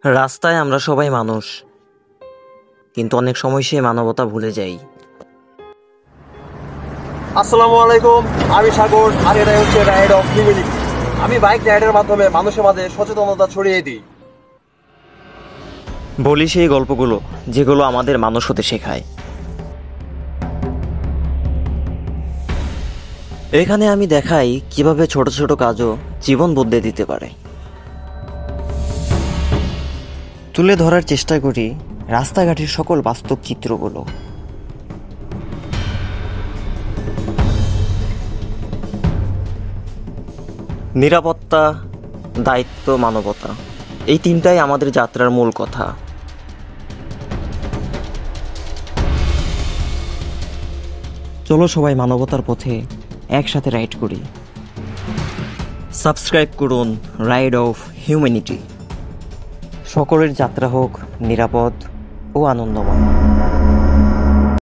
রাস্তায় আমরা সবাই মানুষ, কিন্তু অনেক সময় সেই মানবতা ভুলে যাই। আসসালামু আলাইকুম, আমি সাগর আর এটাই হচ্ছে রাইড অফ হিউম্যানিটি। আমি বাইক রাইডের মাধ্যমে মানুষের মাঝে সচেতনতা ছড়িয়ে দিই। বলি সেই গল্পগুলো যেগুলো আমাদের মানুষ হতে শেখায়। এখানে আমি দেখাই কিভাবে ছোট ছোট কাজও জীবন বদলে দিতে পারে। তুলে ধরার চেষ্টা করি রাস্তাঘাটের সকল বাস্তব চিত্রগুলো। নিরাপত্তা, দায়িত্ব, মানবতা, এই তিনটাই আমাদের যাত্রার মূল কথা। চলো সবাই মানবতার পথে একসাথে রাইড করি। সাবস্ক্রাইব করুন রাইড অফ হিউম্যানিটি। সকলের যাত্রা হোক নিরাপদ ও আনন্দময়।